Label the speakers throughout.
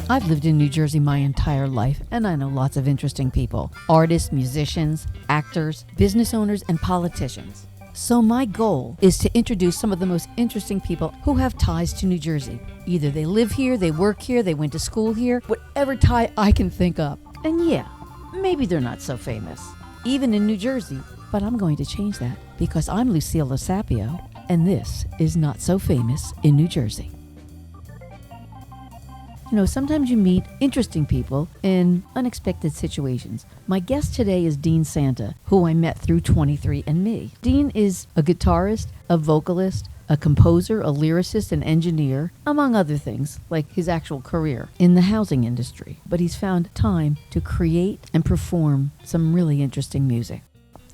Speaker 1: I've lived in New Jersey my entire life, and I know lots of interesting people. Artists, musicians, actors, business owners, and politicians. So my goal is to introduce some of the most interesting people who have ties to New Jersey. Either they live here, they work here, they went to school here, whatever tie I can think of. And yeah, maybe they're not so famous, even in New Jersey. But I'm going to change that because I'm Lucille Losapio, and this is Not So Famous in New Jersey. You know, sometimes you meet interesting people in unexpected situations. My guest today is Dean Santa, who I met through 23andMe. Dean is a guitarist, a vocalist, a composer, a lyricist, an engineer, among other things, like his actual career in the housing industry. But he's found time to create and perform some really interesting music.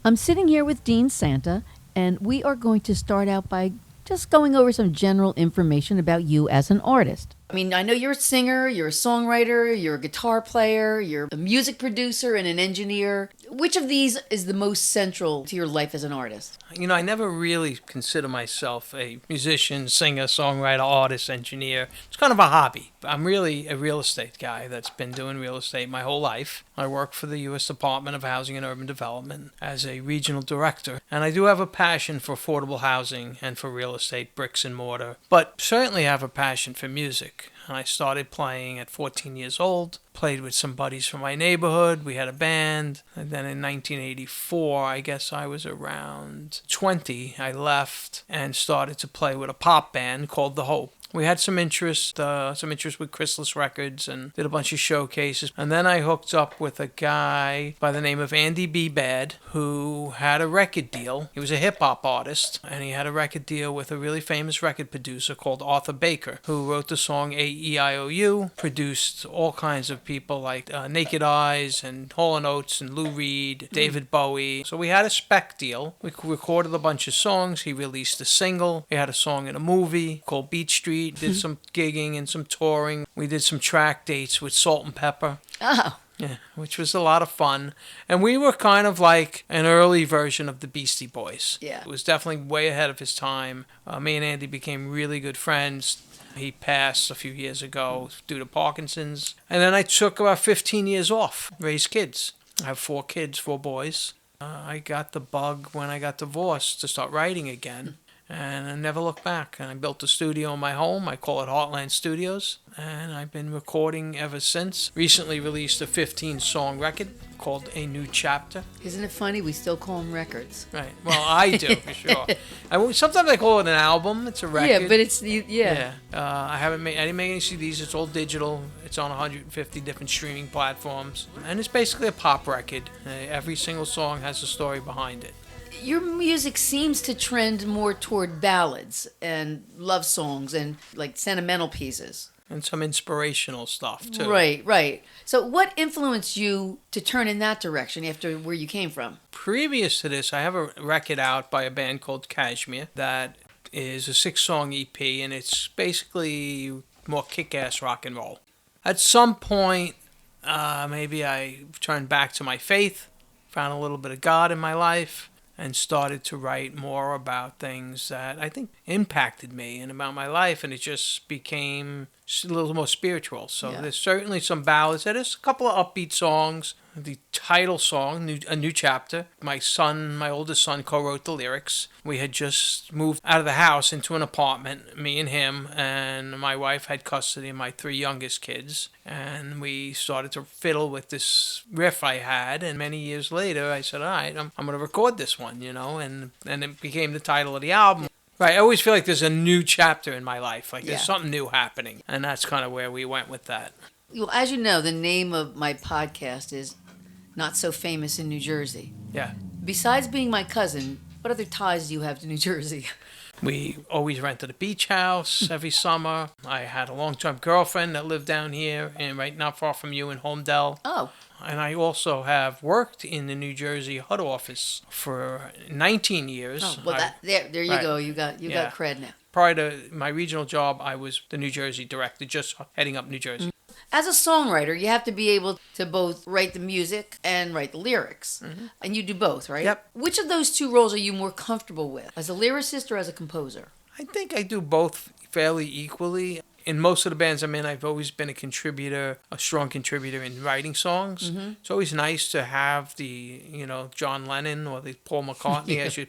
Speaker 1: I'm sitting here with Dean Santa, and we are going to start out by just going over some general information about you as an artist. I mean, I know you're a singer, you're a songwriter, you're a guitar player, you're a music producer and an engineer. Which of these is the most central to your life as an artist?
Speaker 2: You know, I never really consider myself a musician, singer, songwriter, artist, engineer. It's kind of a hobby. I'm really a real estate guy that's been doing real estate my whole life. I work for the U.S. Department of Housing and Urban Development as a regional director. And I do have a passion for affordable housing and for real estate, bricks and mortar. But certainly I have a passion for music. And I started playing at 14 years old, played with some buddies from my neighborhood. We had a band. And then in 1984, I guess I was around 20, I left and started to play with a pop band called The Hope. We had some interest with Chrysalis Records and did a bunch of showcases. And then I hooked up with a guy by the name of Andy B. Bad, who had a record deal. He was a hip-hop artist, and he had a record deal with a really famous record producer called Arthur Baker, who wrote the song A-E-I-O-U, produced all kinds of people like Naked Eyes and Hall & Oates and Lou Reed, David Bowie. So we had a spec deal. We recorded a bunch of songs. He released a single. We had a song in a movie called Beach Street. Did some gigging and some touring. We did some track dates with Salt-N-Pepa.
Speaker 1: Oh.
Speaker 2: Yeah, which was a lot of fun. And we were kind of like an early version of the Beastie Boys.
Speaker 1: Yeah.
Speaker 2: It was definitely way ahead of his time. Me and Andy became really good friends. He passed a few years ago due to Parkinson's. And then I took about 15 years off, raised kids. I have 4 kids, 4 boys. I got the bug when I got divorced to start writing again. And I never looked back. And I built a studio in my home. I call it Heartland Studios. And I've been recording ever since. Recently released a 15-song record called A New Chapter.
Speaker 1: Isn't it funny? We still call them records.
Speaker 2: Right. Well, I do, for sure. Sometimes I call it an album. It's a record.
Speaker 1: Yeah, but it's, yeah.
Speaker 2: I didn't make any CDs. It's all digital. It's on 150 different streaming platforms. And it's basically a pop record. Every single song has a story behind it.
Speaker 1: Your music seems to trend more toward ballads and love songs and like sentimental pieces.
Speaker 2: And some inspirational stuff, too.
Speaker 1: Right. So what influenced you to turn in that direction after where you came from?
Speaker 2: Previous to this, I have a record out by a band called Kashmir that is a 6-song EP, and it's basically more kick-ass rock and roll. At some point, maybe I turned back to my faith, found a little bit of God in my life, and started to write more about things that I think impacted me and about my life, and it just became a little more spiritual. So There's certainly some ballads. There's a couple of upbeat songs. The title song, A New Chapter, my oldest son co-wrote the lyrics. We had just moved out of the house into an apartment, me and him, and my wife had custody of my 3 youngest kids. And we started to fiddle with this riff I had, and many years later I said, all right, I'm going to record this one, and it became the title of the album. Right, I always feel like there's a new chapter in my life, like there's something new happening, and that's kind of where we went with that.
Speaker 1: Well, as you know, the name of my podcast is Not So Famous in New Jersey.
Speaker 2: Yeah.
Speaker 1: Besides being my cousin, what other ties do you have to New Jersey?
Speaker 2: We always rented a beach house every summer. I had a long-term girlfriend that lived down here, and right not far from you in Homedale.
Speaker 1: Oh.
Speaker 2: And I also have worked in the New Jersey HUD office for 19 years.
Speaker 1: Oh, well, there you go. You got cred now.
Speaker 2: Prior to my regional job, I was the New Jersey director, just heading up New Jersey.
Speaker 1: As a songwriter, you have to be able to both write the music and write the lyrics. Mm-hmm. And you do both, right?
Speaker 2: Yep.
Speaker 1: Which of those 2 roles are you more comfortable with, as a lyricist or as a composer?
Speaker 2: I think I do both fairly equally. In most of the bands I'm in, I've always been a contributor, a strong contributor in writing songs. It's always nice to have the, John Lennon or the Paul McCartney as your,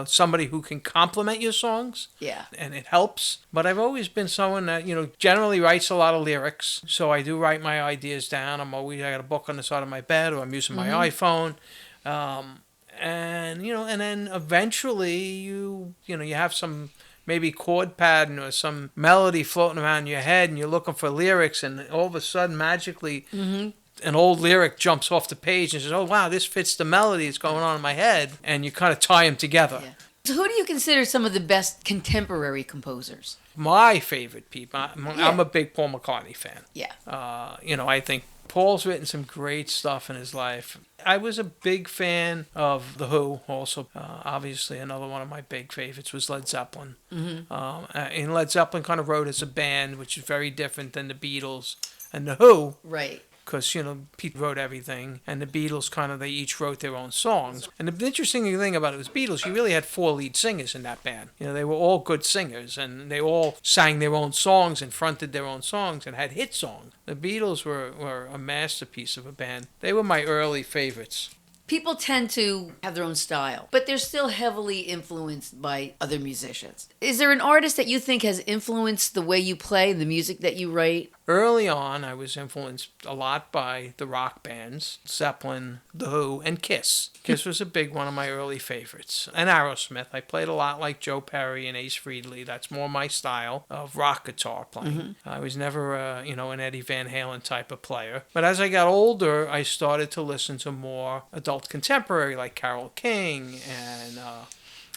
Speaker 2: somebody who can complement your songs.
Speaker 1: Yeah.
Speaker 2: And it helps. But I've always been someone that, generally writes a lot of lyrics. So I do write my ideas down. I got a book on the side of my bed, or I'm using my iPhone. And then eventually you have some maybe chord pattern or some melody floating around your head, and you're looking for lyrics, and all of a sudden magically an old lyric jumps off the page and says, oh wow, this fits the melody that's going on in my head, and you kind of tie them together.
Speaker 1: Yeah. So who do you consider some of the best contemporary composers?
Speaker 2: My favorite people, I'm a big Paul McCartney fan.
Speaker 1: Yeah.
Speaker 2: I think Paul's written some great stuff in his life. I was a big fan of The Who also. Obviously, another one of my big favorites was Led Zeppelin. And Led Zeppelin kind of wrote as a band, which is very different than the Beatles and The Who.
Speaker 1: Right.
Speaker 2: Because, Pete wrote everything, and the Beatles they each wrote their own songs. And the interesting thing about it was Beatles, you really had 4 lead singers in that band. They were all good singers, and they all sang their own songs and fronted their own songs and had hit songs. The Beatles were a masterpiece of a band. They were my early favorites.
Speaker 1: People tend to have their own style, but they're still heavily influenced by other musicians. Is there an artist that you think has influenced the way you play, the music that you write?
Speaker 2: Early on, I was influenced a lot by the rock bands, Zeppelin, The Who, and Kiss. Kiss was a big one of my early favorites. And Aerosmith. I played a lot like Joe Perry and Ace Frehley. That's more my style of rock guitar playing. I was never, an Eddie Van Halen type of player. But as I got older, I started to listen to more adult contemporary like Carole King and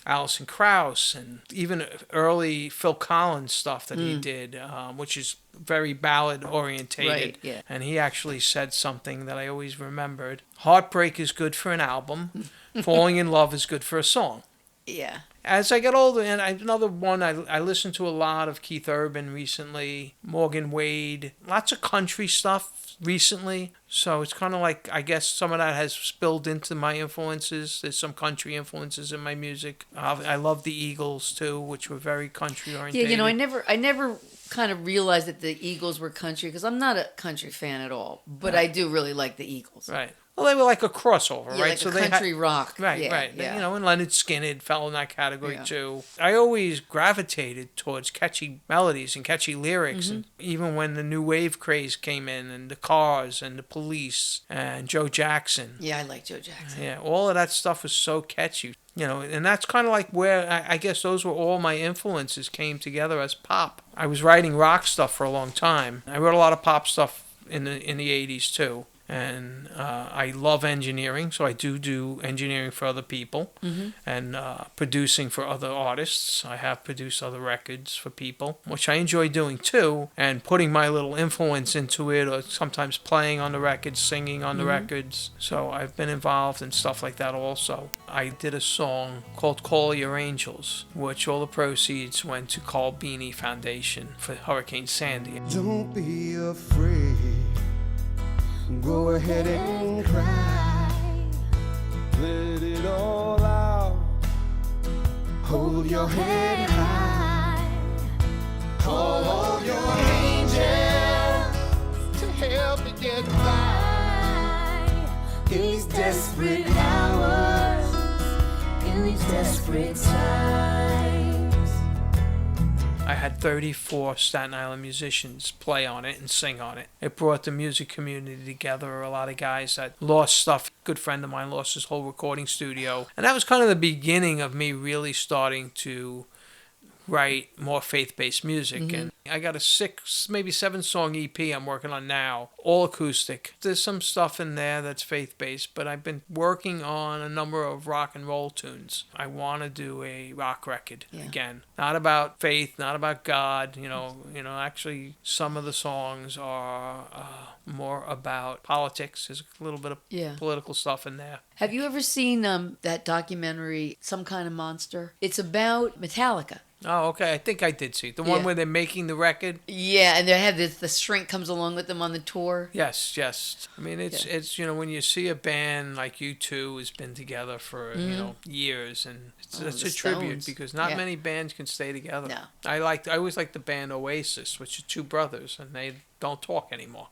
Speaker 2: Alison Krauss, and even early Phil Collins stuff that he did, which is very ballad orientated.
Speaker 1: Right, yeah.
Speaker 2: And he actually said something that I always remembered. Heartbreak is good for an album. Falling in love is good for a song.
Speaker 1: Yeah.
Speaker 2: As I got older, and another one, I listened to a lot of Keith Urban recently, Morgan Wade, lots of country stuff recently. So it's kind of like, I guess some of that has spilled into my influences. There's some country influences in my music. I love the Eagles too, which were very country oriented.
Speaker 1: Yeah, I never kind of realized that the Eagles were country, because I'm not a country fan at all, but I do really like the Eagles.
Speaker 2: Right. Well, they were like a crossover,
Speaker 1: Yeah,
Speaker 2: right?
Speaker 1: like
Speaker 2: so
Speaker 1: a
Speaker 2: they
Speaker 1: country rock.
Speaker 2: Right,
Speaker 1: Yeah,
Speaker 2: right.
Speaker 1: yeah.
Speaker 2: And Leonard Skinner fell in that category
Speaker 1: Yeah.
Speaker 2: too. I always gravitated towards catchy melodies and catchy lyrics. And even when the new wave craze came in, and the Cars and the Police and Joe Jackson.
Speaker 1: Yeah, I like Joe Jackson.
Speaker 2: Yeah, all of that stuff was so catchy. And that's kind of like where I guess those were all my influences came together as pop. I was writing rock stuff for a long time. I wrote a lot of pop stuff in the 80s too. And I love engineering, so I do engineering for other people and producing for other artists. I have produced other records for people, which I enjoy doing too, and putting my little influence into it, or sometimes playing on the records, singing on the records. So I've been involved in stuff like that also. I did a song called Call Your Angels, which all the proceeds went to Carl Beanie Foundation for Hurricane Sandy.
Speaker 3: Don't be afraid. Go ahead and cry. Let it all out. Hold your head high. Call your angels to help you get by. In these desperate hours, in these desperate times.
Speaker 2: I had 34 Staten Island musicians play on it and sing on it. It brought the music community together. A lot of guys that lost stuff. A good friend of mine lost his whole recording studio. And that was kind of the beginning of me really starting to write more faith-based music. And I got a 6, maybe 7-song EP I'm working on now, all acoustic. There's some stuff in there that's faith-based, but I've been working on a number of rock and roll tunes. I want to do a rock record again. Not about faith, not about God. Actually some of the songs are more about politics. There's a little bit of political stuff in there.
Speaker 1: Have you ever seen that documentary, Some Kind of Monster? It's about Metallica.
Speaker 2: Oh, okay. I think I did see it. The one
Speaker 1: Yeah.
Speaker 2: where they're making the record.
Speaker 1: Yeah, and they have this, the shrink comes along with them on the tour.
Speaker 2: Yes, yes. I mean, it's when you see a band like U2 has been together for years, and it's
Speaker 1: Oh,
Speaker 2: a
Speaker 1: the
Speaker 2: tribute
Speaker 1: Stones.
Speaker 2: because not
Speaker 1: Yeah.
Speaker 2: many bands can stay together.
Speaker 1: No.
Speaker 2: I always liked the band Oasis, which are two brothers, and they don't talk anymore.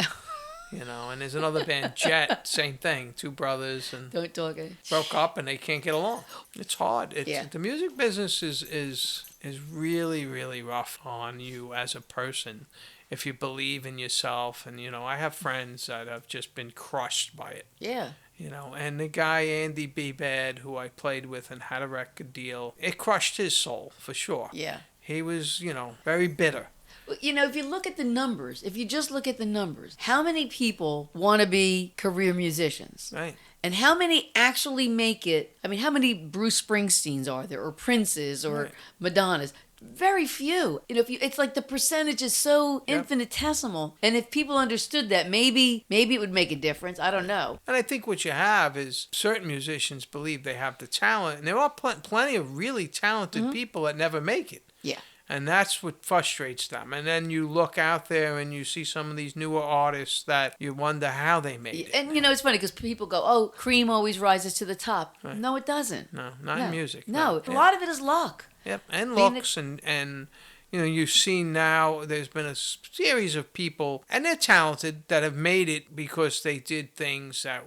Speaker 2: And there's another band, Jet, same thing, two brothers, and
Speaker 1: Don't talk.
Speaker 2: broke up and they can't get along. It's hard.
Speaker 1: Yeah.
Speaker 2: The music business is really, really rough on you as a person if you believe in yourself. And I have friends that have just been crushed by it.
Speaker 1: Yeah.
Speaker 2: And the guy Andy B. Bad, who I played with and had a record deal, it crushed his soul for sure.
Speaker 1: Yeah.
Speaker 2: He was, very bitter.
Speaker 1: If you look at the numbers, if you just look at the numbers, how many people want to be career musicians?
Speaker 2: Right.
Speaker 1: And how many actually make it? I mean, how many Bruce Springsteens are there, or Princes, or
Speaker 2: Right.
Speaker 1: Madonnas? Very few. It's like the percentage is so
Speaker 2: Yep.
Speaker 1: infinitesimal. And if people understood that, maybe it would make a difference. I don't know.
Speaker 2: And I think what you have is certain musicians believe they have the talent, and there are plenty of really talented people that never make it.
Speaker 1: Yeah.
Speaker 2: And that's what frustrates them. And then you look out there and you see some of these newer artists that you wonder how they made it.
Speaker 1: And it's funny because people go, "Oh, cream always rises to the top."
Speaker 2: Right.
Speaker 1: No, it doesn't.
Speaker 2: No, not in music.
Speaker 1: No, a
Speaker 2: Yeah.
Speaker 1: lot of it is luck.
Speaker 2: Yep, and
Speaker 1: Being
Speaker 2: looks and you've seen now there's been a series of people, and they're talented, that have made it because they did things that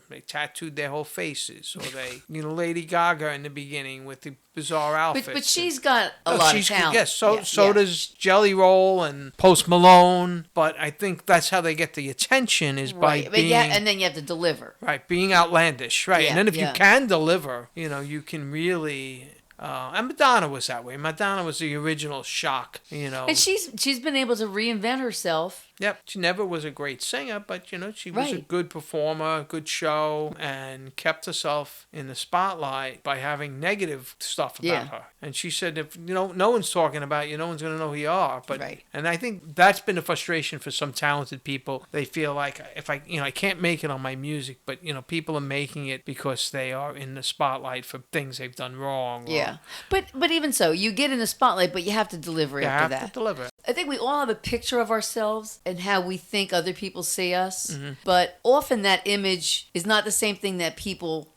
Speaker 2: they tattooed their whole faces, or they, Lady Gaga in the beginning with the bizarre outfits.
Speaker 1: But she's got a lot of talent.
Speaker 2: Yes, so
Speaker 1: Yeah.
Speaker 2: does Jelly Roll and Post Malone, but I think that's how they get the attention is by
Speaker 1: Right. But
Speaker 2: being...
Speaker 1: and then you have to deliver.
Speaker 2: Right, being outlandish, right.
Speaker 1: Yeah,
Speaker 2: And then if
Speaker 1: yeah.
Speaker 2: you can deliver, you can really... and Madonna was that way. Madonna was the original shock,
Speaker 1: And she's been able to reinvent herself.
Speaker 2: Yep, she never was a great singer, but she was a
Speaker 1: Right.
Speaker 2: good performer, good show, and kept herself in the spotlight by having negative stuff about
Speaker 1: Yeah.
Speaker 2: her. And she said, if no one's talking about you, no one's going to know who you are. But
Speaker 1: Right.
Speaker 2: And I think that's been a frustration for some talented people. They feel like if I can't make it on my music, but people are making it because they are in the spotlight for things they've done wrong.
Speaker 1: Yeah. But even so, you get in the spotlight, but you have to deliver
Speaker 2: You
Speaker 1: after
Speaker 2: have
Speaker 1: that.
Speaker 2: to deliver.
Speaker 1: I think we all have a picture of ourselves and how we think other people see us.
Speaker 2: Mm-hmm.
Speaker 1: But often that image is not the same thing that people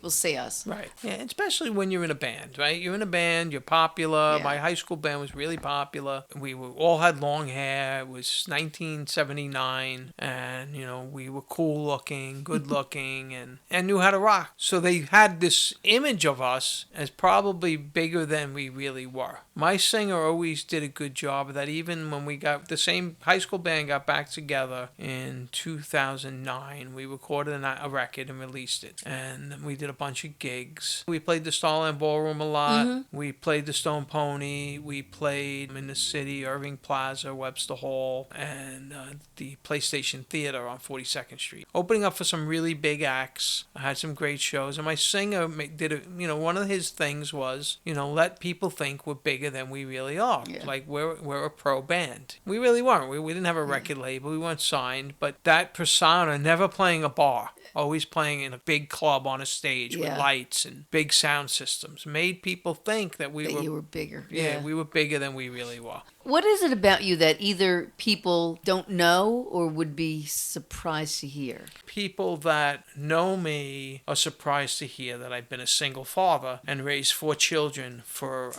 Speaker 1: see us.
Speaker 2: Right. Yeah, especially when you're in a band, right? You're in a band, you're popular.
Speaker 1: Yeah.
Speaker 2: My high school band was really popular. We all had long hair. It was 1979, and we were cool looking, good looking, and knew how to rock. So they had this image of us as probably bigger than we really were. My singer always did a good job of that. Even when we got the same high school band got back together in 2009, we recorded a record and released it. And we did a bunch of gigs. We played the Starland Ballroom a lot. We played the Stone Pony. We played in the city, Irving Plaza, Webster Hall, and the PlayStation Theater on 42nd Street. Opening up for some really big acts. I had some great shows. And my singer did one of his things was, let people think we're bigger than we really are.
Speaker 1: Yeah.
Speaker 2: Like we're a pro band. We really weren't. We didn't have a record label. We weren't signed. But that persona, never playing a bar, always playing in a big club on a stage with
Speaker 1: Yeah.
Speaker 2: lights and big sound systems, made people think that
Speaker 1: You were bigger.
Speaker 2: Yeah, we were bigger than we really were.
Speaker 1: What is it about you that either people don't know or would be surprised to hear?
Speaker 2: People that know me are surprised to hear that I've been a single father and raised 4 children for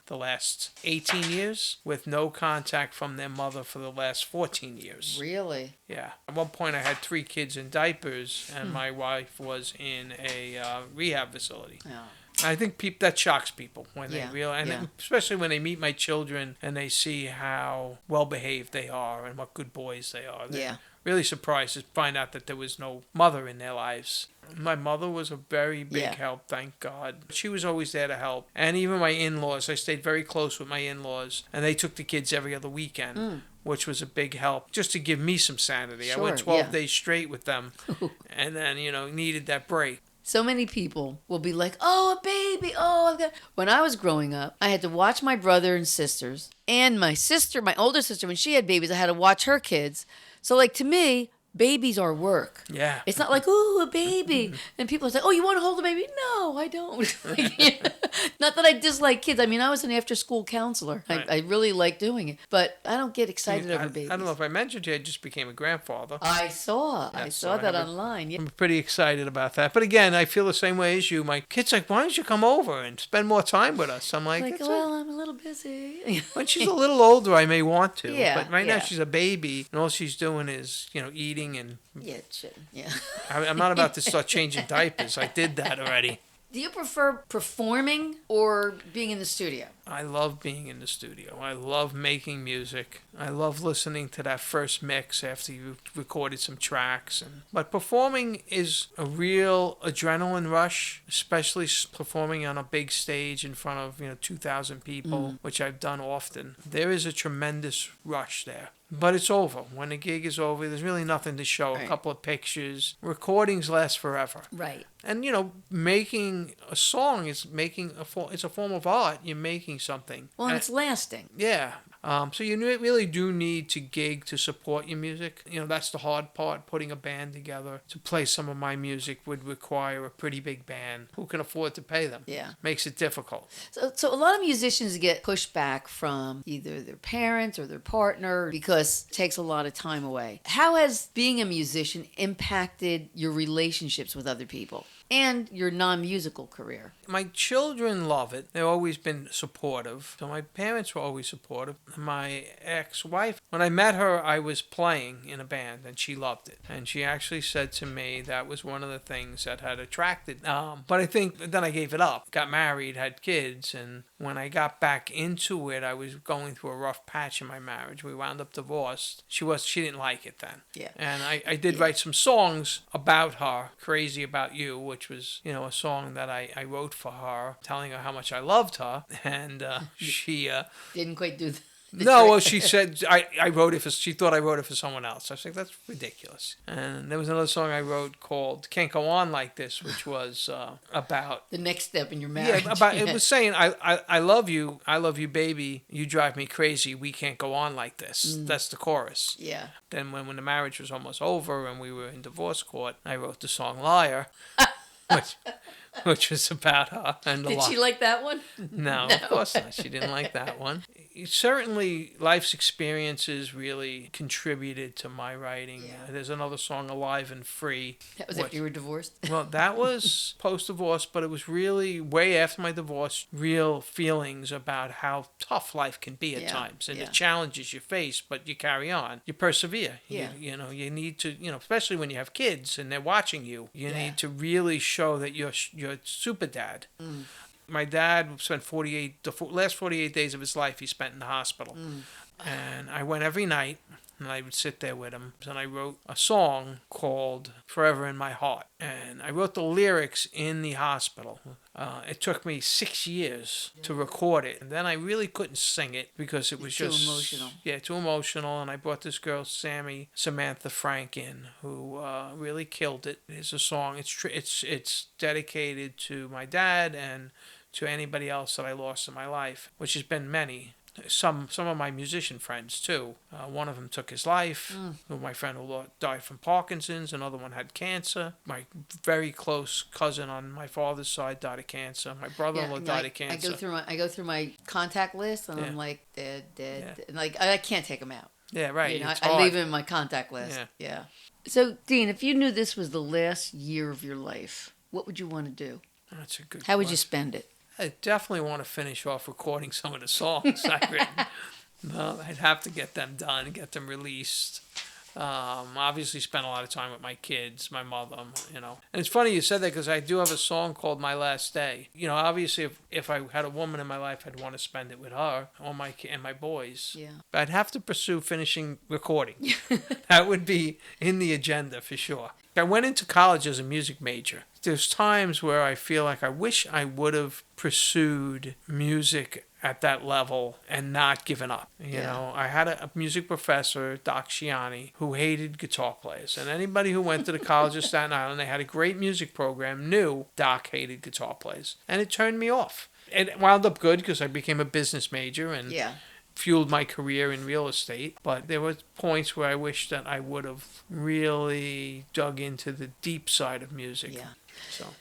Speaker 2: the last 18 years with no contact from their mother for the last 14 years.
Speaker 1: Really?
Speaker 2: Yeah. At one point I had 3 kids in diapers and my wife was in a rehab facility.
Speaker 1: Oh.
Speaker 2: I think that shocks people when
Speaker 1: Yeah,
Speaker 2: they realize, and
Speaker 1: yeah.
Speaker 2: especially when they meet my children and they see how well behaved they are and what good boys they are. They're
Speaker 1: Yeah.
Speaker 2: really surprised to find out that there was no mother in their lives. My mother was a very big
Speaker 1: Yeah.
Speaker 2: help, thank God. She was always there to help. And even my in-laws, I stayed very close with my in-laws, and they took the kids every other weekend. Which was a big help, just to give me some sanity. I went
Speaker 1: Sure,
Speaker 2: 12
Speaker 1: yeah.
Speaker 2: days straight with them, and then, needed that break.
Speaker 1: So many people will be like, "Oh, a baby! Oh, I've got." When I was growing up, I had to watch my brother and sisters, and my older sister, when she had babies, I had to watch her kids. So, like, to me, babies are work.
Speaker 2: Yeah.
Speaker 1: It's not like, ooh, a baby. And people say, oh, you want to hold a baby? No, I don't. Not that I dislike kids. I mean, I was an after-school counselor.
Speaker 2: Right.
Speaker 1: I really like doing it. But I don't get excited over babies.
Speaker 2: I don't know if I mentioned you, I just became a grandfather.
Speaker 1: I saw
Speaker 2: so
Speaker 1: that online. Yeah.
Speaker 2: I'm pretty excited about that. But again, I feel the same way as you. My kid's like, why don't you come over and spend more time with us? I'm like,
Speaker 1: Well, I'm a little busy.
Speaker 2: when she's a little older, I may want to.
Speaker 1: Yeah,
Speaker 2: But right now,
Speaker 1: yeah.
Speaker 2: she's a baby, and all she's doing is, eating. And
Speaker 1: Yeah, shit. Yeah.
Speaker 2: I'm not about to start changing diapers. I did that already.
Speaker 1: Do you prefer performing or being in the studio?
Speaker 2: I love being in the studio. I love making music. I love listening to that first mix after you recorded some tracks. But performing is a real adrenaline rush, especially performing on a big stage in front of 2,000 people, which I've done often. There is a tremendous rush there. But it's over. When the gig is over, there's really nothing to show.
Speaker 1: Right.
Speaker 2: A couple of pictures. Recordings last forever.
Speaker 1: Right.
Speaker 2: And making a song is it's a form of art. You're making something.
Speaker 1: Well, and it's lasting.
Speaker 2: Yeah. So you really do need to gig to support your music. That's the hard part. Putting a band together to play some of my music would require a pretty big band. Who can afford to pay them?
Speaker 1: Yeah.
Speaker 2: Makes it difficult.
Speaker 1: So a lot of musicians get pushed back from either their parents or their partner because it takes a lot of time away. How has being a musician impacted your relationships with other people and your non-musical career?
Speaker 2: My children love it. They've always been supportive. So my parents were always supportive. My ex-wife, when I met her, I was playing in a band and she loved it. And she actually said to me that was one of the things that had attracted. But I think then I gave it up. Got married, had kids, and when I got back into it, I was going through a rough patch in my marriage. We wound up divorced. She didn't like it then.
Speaker 1: Yeah.
Speaker 2: And I did write some songs about her, Crazy About You, which was, a song that I wrote for her, telling her how much I loved her. And she...
Speaker 1: Didn't quite do that.
Speaker 2: No, well, she said I wrote it for. She thought I wrote it for someone else. I was like, that's ridiculous. And there was another song I wrote called "Can't Go On Like This," which was about
Speaker 1: the next step in your marriage.
Speaker 2: Yeah, it was saying I love you, baby. You drive me crazy. We can't go on like this. That's the chorus.
Speaker 1: Yeah.
Speaker 2: Then when the marriage was almost over and we were in divorce court, I wrote the song "Liar," which was about her. And
Speaker 1: Did she like that one?
Speaker 2: No, of course not. She didn't like that one. Certainly, life's experiences really contributed to my writing.
Speaker 1: Yeah.
Speaker 2: There's another song, Alive and Free.
Speaker 1: That was after you were divorced?
Speaker 2: Well, that was post-divorce, but it was really way after my divorce, real feelings about how tough life can be at times and the challenges you face, but you carry on. You persevere.
Speaker 1: Yeah.
Speaker 2: You need to, especially when you have kids and they're watching you, you need to really show that you're super dad. My dad spent the last 48 days of his life he spent in the hospital. And I went every night and I would sit there with him. And I wrote a song called Forever in My Heart. And I wrote the lyrics in the hospital. It took me 6 years to record it. And then I really couldn't sing it because it was just...
Speaker 1: too emotional.
Speaker 2: Yeah, too emotional. And I brought this girl, Samantha Frank, in, who really killed it. It's a song. It's dedicated to my dad and to anybody else that I lost in my life, which has been many. Some of my musician friends too. One of them took his life. My friend who died from Parkinson's. Another one had cancer. My very close cousin on my father's side died of cancer. My brother-in-law died of cancer.
Speaker 1: I go through my contact list and I'm like dead. And like I can't take them out.
Speaker 2: Yeah, right.
Speaker 1: I leave them in my contact list. Yeah. So Dean, if you knew this was the last year of your life, what would you want to do?
Speaker 2: That's a good.
Speaker 1: How would you spend it?
Speaker 2: I definitely want to finish off recording some of the songs I've written. I'd have to get them done, get them released. Obviously spent a lot of time with my kids, my mother, And it's funny you said that because I do have a song called My Last Day. Obviously if I had a woman in my life, I'd want to spend it with her or my boys.
Speaker 1: Yeah.
Speaker 2: But I'd have to pursue finishing recording. That would be in the agenda for sure. I went into college as a music major. There's times where I feel like I wish I would have pursued music at that level and not given up. You know, I had a music professor, Doc Shiani, who hated guitar players. And anybody who went to the College of Staten Island, they had a great music program, knew Doc hated guitar players. And it turned me off. It wound up good because I became a business major and fueled my career in real estate. But there were points where I wish that I would have really dug into the deep side of music.
Speaker 1: Yeah.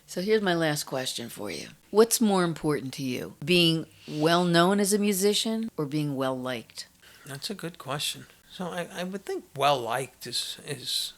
Speaker 2: So
Speaker 1: here's my last question for you. What's more important to you, being well known as a musician or being well liked?
Speaker 2: that's a good question. So I would think well liked is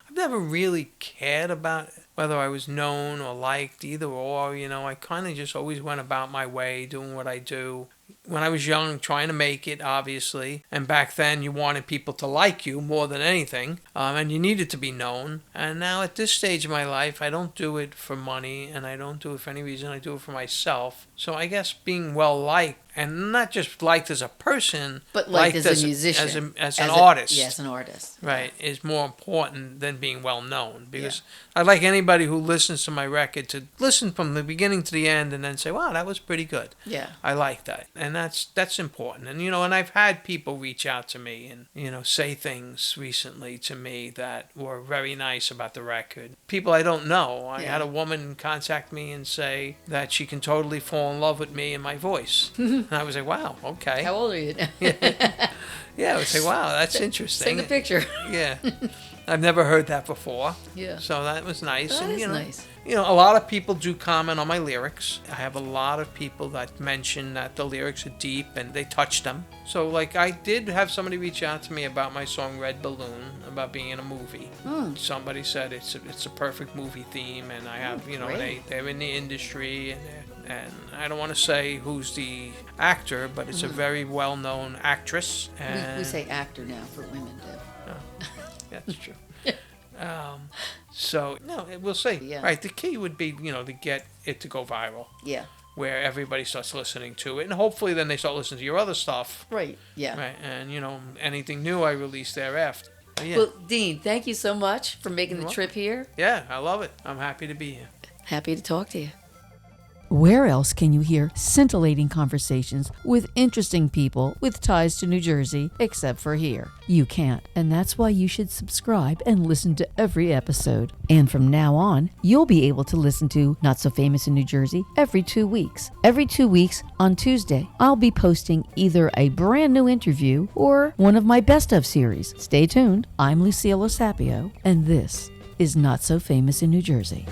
Speaker 2: I've never really cared about whether I was known or liked, either or. I kind of just always went about my way doing what I do. When I was young, trying to make it, obviously, and back then you wanted people to like you more than anything, and you needed to be known. And now at this stage of my life, I don't do it for money, and I don't do it for any reason. I do it for myself. So I guess being well liked, and not just liked as a person,
Speaker 1: but liked as a musician,
Speaker 2: as an artist.
Speaker 1: Yes, an artist.
Speaker 2: Right, is more important than being well known. Because I'd like anybody who listens to my record to listen from the beginning to the end and then say, wow, that was pretty good.
Speaker 1: Yeah.
Speaker 2: I like that. And that's important. And, and I've had people reach out to me and, say things recently to me that were very nice about the record. People I don't know. I had a woman contact me and say that she can totally fall in love with me and my voice. And I was like, wow, okay.
Speaker 1: How old are you now?
Speaker 2: Yeah, I would say, wow, that's interesting.
Speaker 1: Send a picture.
Speaker 2: Yeah. I've never heard that before.
Speaker 1: Yeah.
Speaker 2: So that was nice.
Speaker 1: That
Speaker 2: And
Speaker 1: is nice.
Speaker 2: A lot of people do comment on my lyrics. I have a lot of people that mention that the lyrics are deep and they touch them. So, like, I did have somebody reach out to me about my song Red Balloon, about being in a movie. Somebody said it's a perfect movie theme, and I have, they're in the industry, and I don't want to say who's the actor, but it's a very well-known actress. And
Speaker 1: We say actor now for women, too.
Speaker 2: That's true. So, no, we'll see.
Speaker 1: Yeah.
Speaker 2: Right, the key would be, to get it to go viral.
Speaker 1: Yeah.
Speaker 2: Where everybody starts listening to it. And hopefully then they start listening to your other stuff.
Speaker 1: Right, yeah.
Speaker 2: Right, and, anything new I release thereafter. But yeah.
Speaker 1: Well, Dean, thank you so much for making the
Speaker 2: You're
Speaker 1: trip here.
Speaker 2: Yeah, I love it. I'm happy to be here.
Speaker 1: Happy to talk to you.
Speaker 4: Where else can you hear scintillating conversations with interesting people with ties to New Jersey except for here? You can't, and that's why you should subscribe and listen to every episode. And from now on, you'll be able to listen to Not So Famous in New Jersey every 2 weeks. Every 2 weeks on Tuesday, I'll be posting either a brand new interview or one of my best of series. Stay tuned. I'm Lucille Osapio, and this is Not So Famous in New Jersey.